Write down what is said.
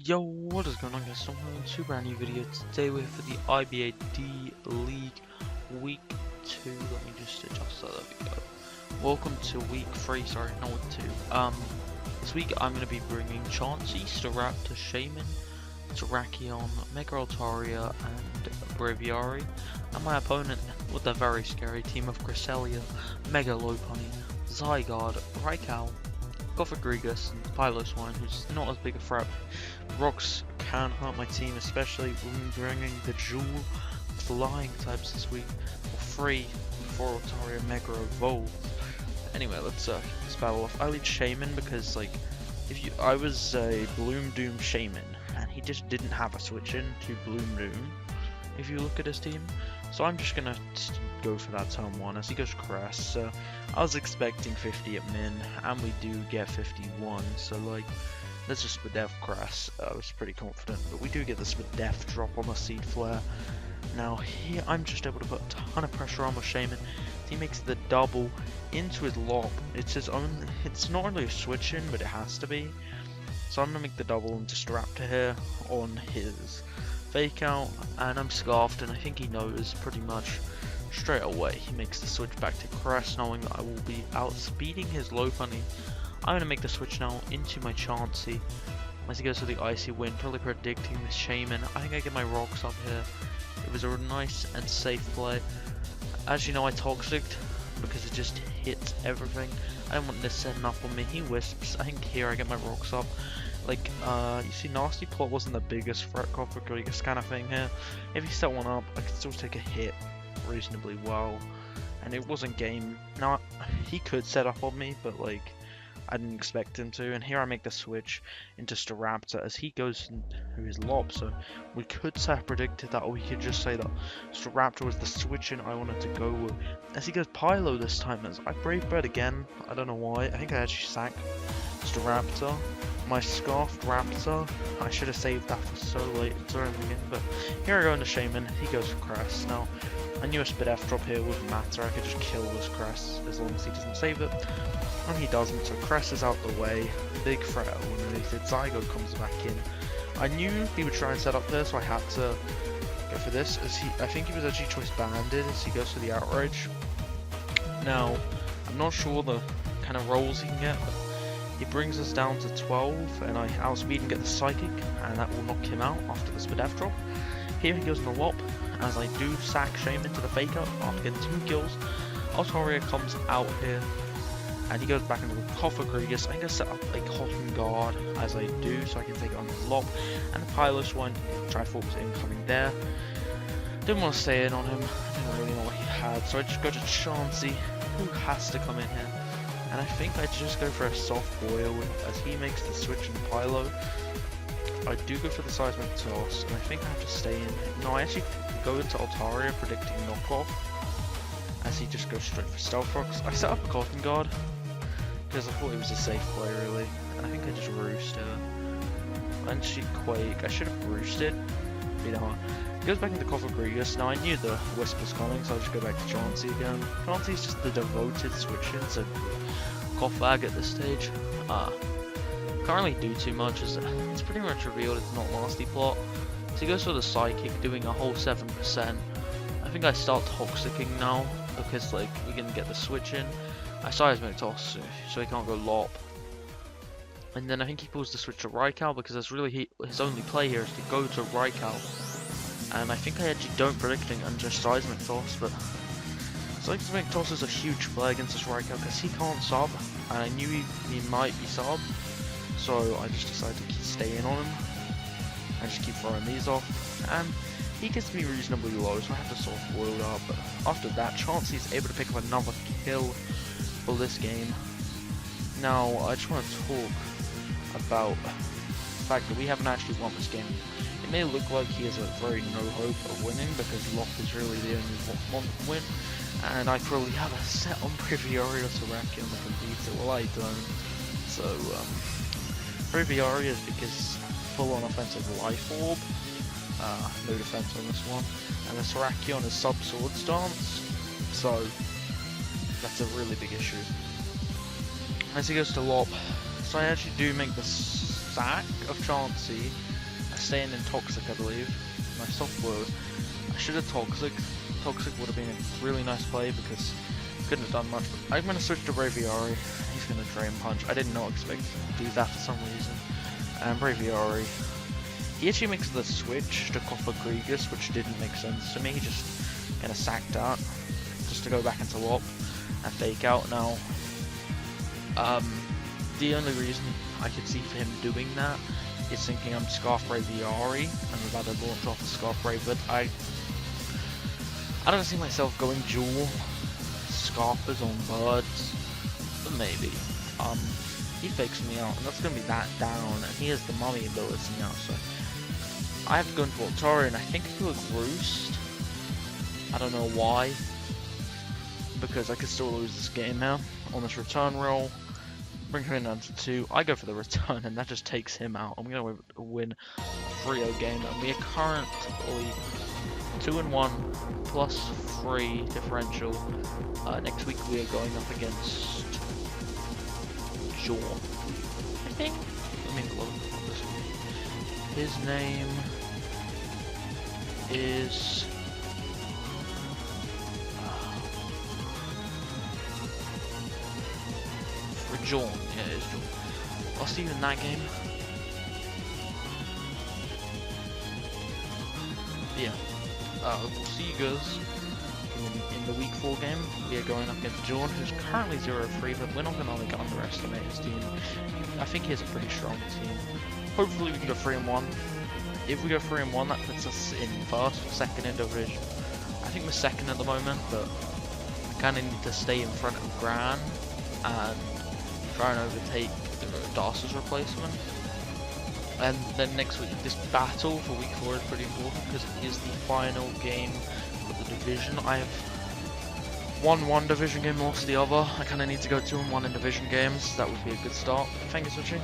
Yo, what is going on guys? So I'm doing a super brand new video. Today we're here for the IBA D League Week 2. Let me just adjust that, there we go. Welcome to Week 3, sorry, not Week 2. This week I'm going to be bringing Chansey, Staraptor, Shaman, Terrakion, Mega Altaria, and Braviary. And my opponent with the very scary team of Cresselia, Mega Lopunny, Zygarde, Raikou, Gothagrigus, and Piloswine, who's not as big a threat. Rocks can hurt my team, especially when bringing the dual flying types this week, for free for Altaria Mega Evolve. Anyway, let's kick this battle off. I lead Shaman because, like, I was a Bloom Doom Shaman, and he just didn't have a switch in to Bloom Doom, if you look at his team. So I'm just gonna go for that turn 1 as he goes Crest. So I was expecting 50 at min, and we do get 51, so like, let's just Spadef Crest. I was pretty confident, but we do get the Spadef drop on the Seed Flare. Now here I'm just able to put a ton of pressure on my Shaman. He makes the double into his lob. It's his own, it's not really a switch in, but it has to be. So I'm gonna make the double into Staraptor here on his Fake Out, and I'm Scarfed, and I think he knows pretty much straight away. He makes the switch back to Crest, knowing that I will be outspeeding his Lopunny. I'm going to make the switch now into my Chansey as he goes to the Icy Wind, probably predicting the Shaman. I think I get my rocks up here. It was a nice and safe play. As you know, I Toxiced because it just hits everything. I don't want this setting up on me. He Wisps. I think here I get my rocks up. Like, you see, Nasty Plot wasn't the biggest threat Gothagrigus kind of thing here. If you set one up, I could still take a hit reasonably well. And it wasn't game. Now, he could set up on me, but like, I didn't expect him to. And here I make the switch into Staraptor as he goes into his lob. So we could have predicted that, or we could just say that Staraptor was the switch in I wanted to go with. As he goes Pylo this time, as I Brave Bird again. I don't know why. I think I actually sack Staraptor. My Scarfed Raptor, I should have saved that for so late to everything in, but here I go into Shaman, he goes for Crest. Now, I knew a Spadef drop here wouldn't matter, I could just kill this Crest as long as he doesn't save it, and he doesn't, so Crest is out the way, big threat underneath it, Zygarde comes back in. I knew he would try and set up there, so I had to go for this, as I think he was actually choice banded as he goes for the Outrage. Now, I'm not sure the kind of rolls he can get, but he brings us down to 12, and I outspeed and get the Psychic, and that will knock him out after the Spadef drop. Here he goes in the Wop, as I do sack Shaman to the Fake Out after getting 2 kills. Altaria comes out here, and he goes back into the Gothagrigus. I think I set up a Cotton Guard, as I do, so I can take it on his Lop, and the Piloswine, Triforce incoming there. Didn't want to stay in on him, I didn't really know what he had, so I just go to Chansey, who has to come in here. And I think I just go for a soft boil as he makes the switch in Pylo. I do go for the Seismic Toss, and I think I have to stay in. No, I actually go into Altaria predicting knockoff as he just goes straight for Stealth Rocks. I set up a Cotton Guard because I thought it was a safe play really, and I think I just roosted her. And she Quake, I should have roosted, you know. Goes back into Gothagrigus. Now I knew the Wisp was coming, so I just go back to Chansey again. Chansey's just the devoted switch-in, so Gothag at this stage. Can't really do too much, as it's pretty much revealed it's not Nasty Plot. So he goes for the Psychic, doing a whole 7%. I think I start Toxicking now, because like we can get the switch in. I Seismic Toss, so he can't go Lop. And then I think he pulls the switch to Raikou, because that's really his only play here is to go to Raikou. And I think I actually don't predict it and just Seismic Toss, but Seismic Toss is a huge play against this Raikou because he can't sub, and I knew he might be sub, so I just decided to stay in on him and just keep throwing these off, and he gets me reasonably low, so I have to soft boil up. But after that, Chansey's able to pick up another kill for this game. Now, I just want to talk about the fact that we haven't actually won this game. It may look like he has a very no hope of winning because Lop is really the only one to win, and I probably have a set on Braviary or Terrakion that can beat it. Well, I don't. So, Braviary is because full on offensive Life Orb, no defense on this one, and the Terrakion is sub Sword Stance, so that's a really big issue. As he goes to Lop, so I actually do make the sack of Chauncey. I staying in Toxic, I believe. My soft word. I should have Toxic. Toxic would have been a really nice play because couldn't have done much. But I'm going to switch to Braviary. He's going to Drain Punch. I did not expect to do that for some reason. And Braviary, he actually makes the switch to Coffer Grievous, which didn't make sense to me. He just kind of sacked out just to go back into WOP and fake out. Now, the only reason I could see for him doing that is thinking I'm Scarf Braviary and I'm about to launch off the Scarf Brave, but I don't see myself going dual Scarfers on birds, but maybe. He fakes me out, and that's going to be that down, and he has the mummy ability now, so I have to go into Volturi, and I think I could Roost. I don't know why, because I could still lose this game now on this return roll. Bring him in down to 2. I go for the return, and that just takes him out. I'm going to win a 3-0 game, and we are currently 2-1 plus 3 differential. Next week we are going up against John, I think. Let me look this week. His name is John. Yeah, it is John. I'll see you in that game. Yeah. We'll see you guys in the week 4 game. We are going up against John, who's currently 0-3, but we're not going to underestimate his team. I think he has a pretty strong team. Hopefully we can go 3-1. If we go 3-1, that puts us in first or second in division. I think we're second at the moment, but we kind of need to stay in front of Gran and try and overtake Darcy's replacement. And then next week, this battle for week 4 is pretty important because it is the final game of the division. I have won one division game, lost the other. I kind of need to go 2-1 in division games. That would be a good start. Thank you for watching.